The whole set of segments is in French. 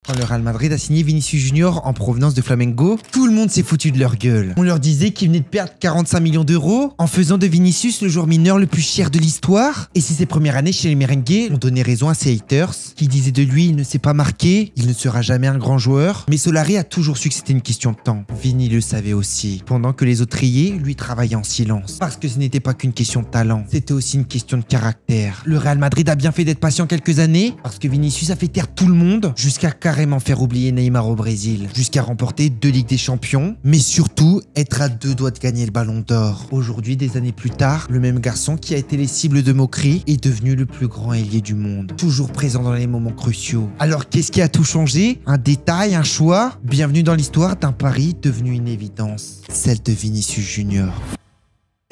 Quand le Real Madrid a signé Vinicius Junior en provenance de Flamengo, tout le monde s'est foutu de leur gueule. On leur disait qu'il venait de perdre 45 millions d'euros en faisant de Vinicius le joueur mineur le plus cher de l'histoire. Et si ses premières années chez les merengues ont donné raison à ses haters, qui disaient de lui il ne s'est pas marqué, il ne sera jamais un grand joueur. Mais Solari a toujours su que c'était une question de temps. Vini le savait aussi. Pendant que les autres riaient, lui travaillait en silence. Parce que ce n'était pas qu'une question de talent, c'était aussi une question de caractère. Le Real Madrid a bien fait d'être patient quelques années, parce que Vinicius a fait taire tout le monde, jusqu'à carrément faire oublier Neymar au Brésil, jusqu'à remporter 2 Ligues des Champions, mais surtout être à 2 doigts de gagner le Ballon d'Or. Aujourd'hui, des années plus tard, le même garçon qui a été les cibles de moqueries est devenu le plus grand ailier du monde, toujours présent dans les moments cruciaux. Alors qu'est-ce qui a tout changé? Un détail, un choix? Bienvenue dans l'histoire d'un pari devenu une évidence, celle de Vinicius Junior.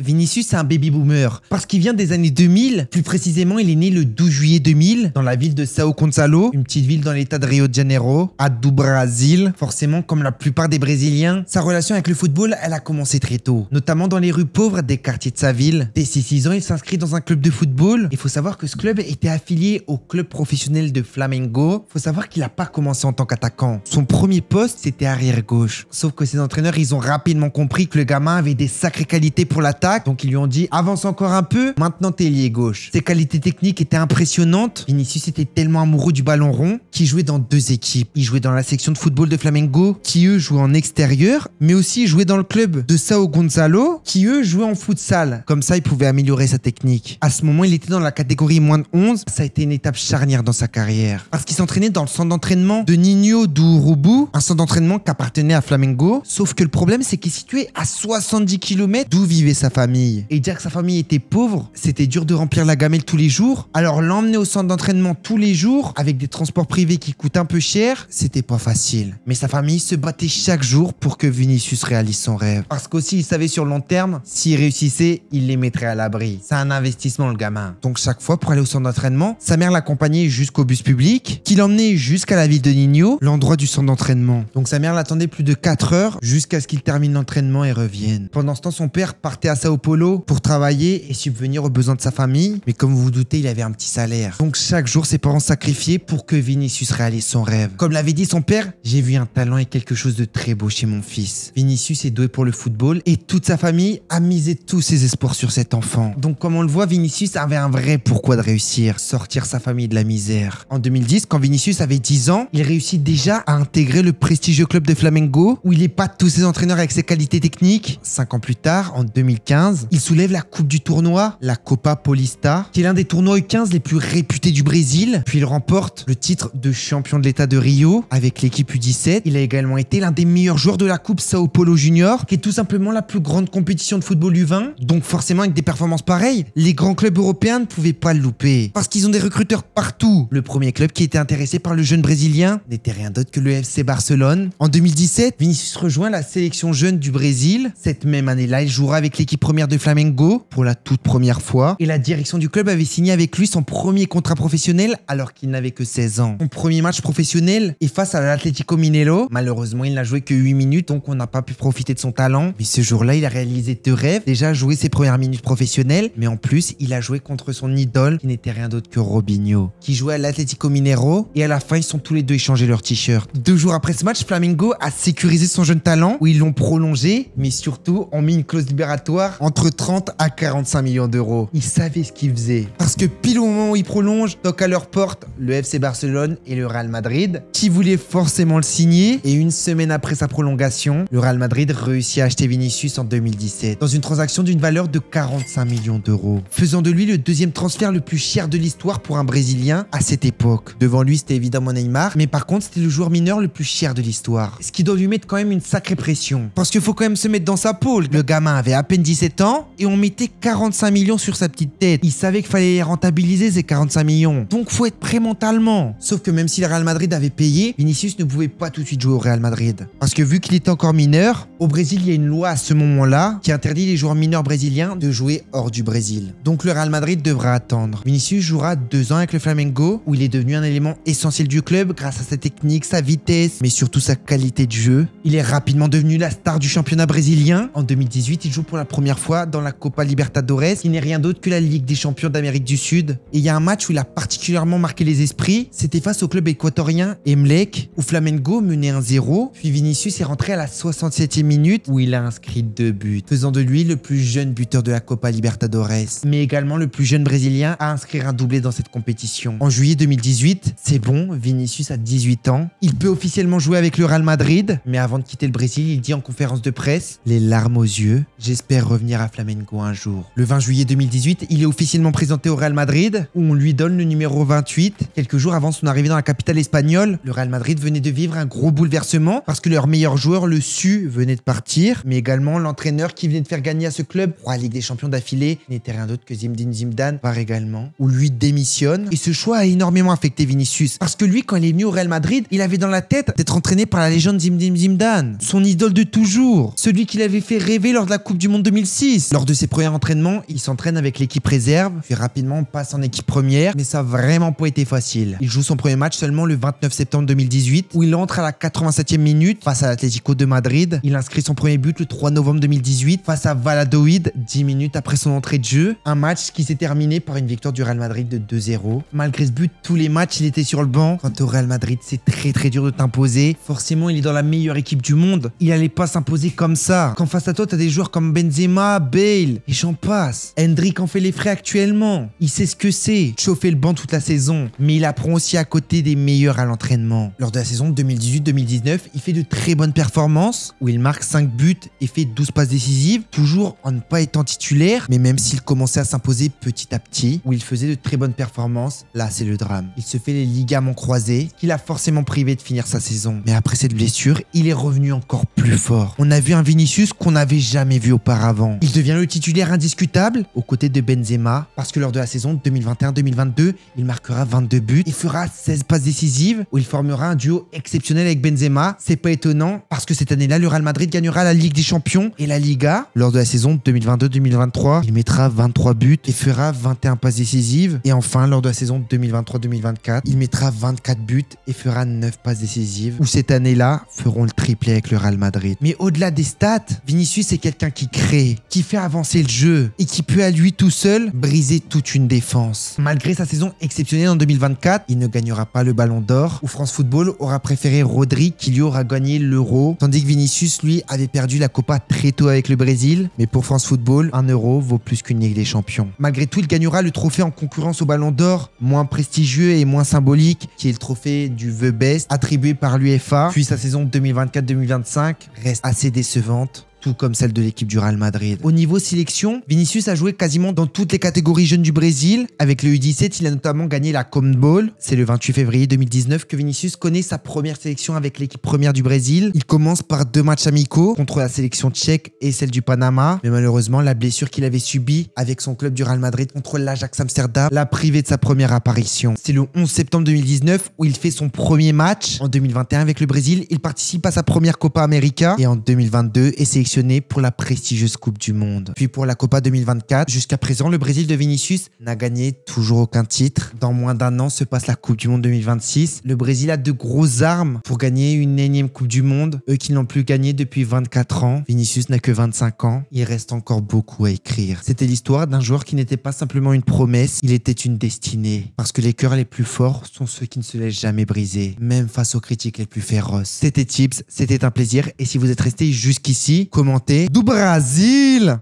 Vinicius, c'est un baby boomer parce qu'il vient des années 2000. Plus précisément, il est né le 12 juillet 2000 dans la ville de São Gonçalo, une petite ville dans l'état de Rio de Janeiro, à do Brasil. Forcément, comme la plupart des Brésiliens, sa relation avec le football, elle a commencé très tôt, notamment dans les rues pauvres des quartiers de sa ville. Dès ses 6 ans, il s'inscrit dans un club de football. Il faut savoir que ce club était affilié au club professionnel de Flamengo. Il faut savoir qu'il n'a pas commencé en tant qu'attaquant. Son premier poste, c'était arrière gauche. Sauf que ses entraîneurs, ils ont rapidement compris que le gamin avait des sacrées qualités pour l'attaque. Donc ils lui ont dit avance encore un peu, maintenant t'es ailier gauche. Ses qualités techniques étaient impressionnantes. Vinicius était tellement amoureux du ballon rond qu'il jouait dans 2 équipes. Il jouait dans la section de football de Flamengo qui eux jouaient en extérieur, mais aussi il jouait dans le club de São Gonçalo qui eux jouaient en futsal. Comme ça il pouvait améliorer sa technique. À ce moment il était dans la catégorie moins de 11. Ça a été une étape charnière dans sa carrière parce qu'il s'entraînait dans le centre d'entraînement de Ninho do Urubu, un centre d'entraînement qui appartenait à Flamengo. Sauf que le problème c'est qu'il est situé à 70 km d'où vivait sa famille. Et dire que sa famille était pauvre, c'était dur de remplir la gamelle tous les jours. Alors l'emmener au centre d'entraînement tous les jours, avec des transports privés qui coûtent un peu cher, c'était pas facile. Mais sa famille se battait chaque jour pour que Vinicius réalise son rêve. Parce qu'aussi, il savait sur le long terme, s'il réussissait, il les mettrait à l'abri. C'est un investissement le gamin. Donc chaque fois pour aller au centre d'entraînement, sa mère l'accompagnait jusqu'au bus public, qui l'emmenait jusqu'à la ville de Ninho, l'endroit du centre d'entraînement. Donc sa mère l'attendait plus de 4 heures jusqu'à ce qu'il termine l'entraînement et revienne. Pendant ce temps, son père partait à Sao Paulo pour travailler et subvenir aux besoins de sa famille. Mais comme vous vous doutez, il avait un petit salaire. Donc chaque jour, ses parents sacrifiaient pour que Vinicius réalise son rêve. Comme l'avait dit son père, j'ai vu un talent et quelque chose de très beau chez mon fils. Vinicius est doué pour le football et toute sa famille a misé tous ses espoirs sur cet enfant. Donc comme on le voit, Vinicius avait un vrai pourquoi de réussir, sortir sa famille de la misère. En 2010, quand Vinicius avait 10 ans, il réussit déjà à intégrer le prestigieux club de Flamengo où il épate tous ses entraîneurs avec ses qualités techniques. 5 ans plus tard, en 2015, il soulève la coupe du tournoi, la Copa Paulista, qui est l'un des tournois U15 les plus réputés du Brésil. Puis il remporte le titre de champion de l'état de Rio avec l'équipe U17. Il a également été l'un des meilleurs joueurs de la Coupe São Paulo Junior, qui est tout simplement la plus grande compétition de football U20. Donc forcément avec des performances pareilles, les grands clubs européens ne pouvaient pas le louper. Parce qu'ils ont des recruteurs partout. Le premier club qui était intéressé par le jeune Brésilien n'était rien d'autre que le FC Barcelone. En 2017, Vinicius rejoint la sélection jeune du Brésil. Cette même année-là, il jouera avec l'équipe première de Flamengo pour la toute première fois. Et la direction du club avait signé avec lui son premier contrat professionnel alors qu'il n'avait que 16 ans. Son premier match professionnel est face à l'Atlético Mineiro. Malheureusement, il n'a joué que 8 minutes, donc on n'a pas pu profiter de son talent. Mais ce jour-là, il a réalisé 2 rêves. Déjà, jouer ses premières minutes professionnelles, mais en plus, il a joué contre son idole, qui n'était rien d'autre que Robinho, qui jouait à l'Atlético Mineiro. Et à la fin, ils sont tous les deux échangés leur t-shirt. 2 jours après ce match, Flamengo a sécurisé son jeune talent, où ils l'ont prolongé, mais surtout ont mis une clause libératoire entre 30 à 45 millions d'euros. Ils savaient ce qu'ils faisaient. Parce que pile au moment où ils prolongent, toquent à leur porte le FC Barcelone et le Real Madrid, qui voulaient forcément le signer. Et une semaine après sa prolongation, le Real Madrid réussit à acheter Vinicius en 2017, dans une transaction d'une valeur de 45 millions d'euros, faisant de lui le 2e transfert le plus cher de l'histoire pour un Brésilien à cette époque. Devant lui, c'était évidemment Neymar, mais par contre, c'était le joueur mineur le plus cher de l'histoire. Ce qui doit lui mettre quand même une sacrée pression. Parce qu'il faut quand même se mettre dans sa peau. Le gamin avait à peine 17 ans et on mettait 45 millions sur sa petite tête. Il savait qu'il fallait les rentabiliser ces 45 millions. Donc faut être prêt mentalement. Sauf que même si le Real Madrid avait payé, Vinicius ne pouvait pas tout de suite jouer au Real Madrid. Parce que vu qu'il était encore mineur, Au Brésil, il y a une loi à ce moment-là qui interdit les joueurs mineurs brésiliens de jouer hors du Brésil. Donc le Real Madrid devra attendre. Vinicius jouera 2 ans avec le Flamengo où il est devenu un élément essentiel du club grâce à sa technique, sa vitesse, mais surtout sa qualité de jeu. Il est rapidement devenu la star du championnat brésilien. En 2018, il joue pour la première fois dans la Copa Libertadores, qui n'est rien d'autre que la Ligue des champions d'Amérique du Sud. Et il y a un match où il a particulièrement marqué les esprits. C'était face au club équatorien Emelec, où Flamengo menait 1-0. Puis Vinicius est rentré à la 67e minute où il a inscrit 2 buts, faisant de lui le plus jeune buteur de la Copa Libertadores, mais également le plus jeune brésilien à inscrire un doublé dans cette compétition. En juillet 2018, c'est bon, Vinicius a 18 ans. Il peut officiellement jouer avec le Real Madrid, mais avant de quitter le Brésil, il dit en conférence de presse, les larmes aux yeux, j'espère revenir à Flamengo un jour. Le 20 juillet 2018, il est officiellement présenté au Real Madrid, où on lui donne le numéro 28. Quelques jours avant son arrivée dans la capitale espagnole, le Real Madrid venait de vivre un gros bouleversement parce que leur meilleur joueur, le Su, venait de partir, mais également l'entraîneur qui venait de faire gagner à ce club 3 Ligues des Champions d'affilée n'était rien d'autre que Zinedine Zidane, part également, où lui démissionne. Et ce choix a énormément affecté Vinicius, parce que lui, quand il est venu au Real Madrid, il avait dans la tête d'être entraîné par la légende Zinedine Zidane, son idole de toujours, celui qui l'avait fait rêver lors de la Coupe du Monde 2006. Lors de ses premiers entraînements, il s'entraîne avec l'équipe réserve, puis rapidement passe en équipe première, mais ça a vraiment pas été facile. Il joue son premier match seulement le 29 septembre 2018, où il entre à la 87e minute face à l'Atlético de Madrid. Il inscrit son premier but le 3 novembre 2018 face à Valladolid, 10 minutes après son entrée de jeu. Un match qui s'est terminé par une victoire du Real Madrid de 2-0. Malgré ce but, tous les matchs, il était sur le banc. Quant au Real Madrid, c'est très dur de t'imposer. Forcément, il est dans la meilleure équipe du monde. Il allait pas s'imposer comme ça. Quand face à toi, t'as des joueurs comme Benzema, Bale, et j'en passe. Hendrick en fait les frais actuellement. Il sait ce que c'est, chauffer le banc toute la saison. Mais il apprend aussi à côté des meilleurs à l'entraînement. Lors de la saison 2018-2019, il fait de très bonnes performances, où il marque 5 buts et fait 12 passes décisives, toujours en ne pas étant titulaire, mais même s'il commençait à s'imposer petit à petit, où il faisait de très bonnes performances, là c'est le drame. Il se fait les ligaments croisés, qu'il a forcément privé de finir sa saison. Mais après cette blessure, il est revenu encore plus fort. On a vu un Vinicius qu'on n'avait jamais vu auparavant. Il devient le titulaire indiscutable aux côtés de Benzema, parce que lors de la saison 2021-2022, il marquera 22 buts, il fera 16 passes décisives, où il formera un duo exceptionnel avec Benzema. C'est pas étonnant, parce que cette année-là, le Real Madrid gagnera la Ligue des Champions et la Liga. Lors de la saison 2022-2023, il mettra 23 buts et fera 21 passes décisives. Et enfin, lors de la saison 2023-2024, il mettra 24 buts et fera 9 passes décisives, où cette année-là feront le triplé avec le Real Madrid. Mais au-delà des stats, Vinicius est quelqu'un qui crée, qui fait avancer le jeu et qui peut à lui tout seul briser toute une défense. Malgré sa saison exceptionnelle en 2024, il ne gagnera pas le Ballon d'Or, où France Football aura préféré Rodri qui lui aura gagné l'Euro, tandis que Vinicius lui avait perdu la Copa très tôt avec le Brésil. Mais pour France Football, un euro vaut plus qu'une Ligue des Champions. Malgré tout, il gagnera le trophée en concurrence au Ballon d'Or, moins prestigieux et moins symbolique, qui est le trophée du The Best, attribué par l'UEFA. Puis sa saison 2024-2025 reste assez décevante, tout comme celle de l'équipe du Real Madrid. Au niveau sélection, Vinicius a joué quasiment dans toutes les catégories jeunes du Brésil. Avec le U17, il a notamment gagné la Conmebol. C'est le 28 février 2019 que Vinicius connaît sa première sélection avec l'équipe première du Brésil. Il commence par 2 matchs amicaux contre la sélection tchèque et celle du Panama. Mais malheureusement, la blessure qu'il avait subie avec son club du Real Madrid contre l'Ajax Amsterdam l'a privé de sa première apparition. C'est le 11 septembre 2019 où il fait son premier match. En 2021 avec le Brésil, il participe à sa première Copa América et en 2022 est sélectionné pour la prestigieuse Coupe du Monde. Puis pour la Copa 2024, jusqu'à présent, le Brésil de Vinicius n'a gagné toujours aucun titre. Dans moins d'un an se passe la Coupe du Monde 2026. Le Brésil a de grosses armes pour gagner une énième Coupe du Monde, eux qui n'ont plus gagné depuis 24 ans. Vinicius n'a que 25 ans. Il reste encore beaucoup à écrire. C'était l'histoire d'un joueur qui n'était pas simplement une promesse, il était une destinée. Parce que les cœurs les plus forts sont ceux qui ne se laissent jamais briser, même face aux critiques les plus féroces. C'était Tips, c'était un plaisir. Et si vous êtes resté jusqu'ici, commentez du Brasil!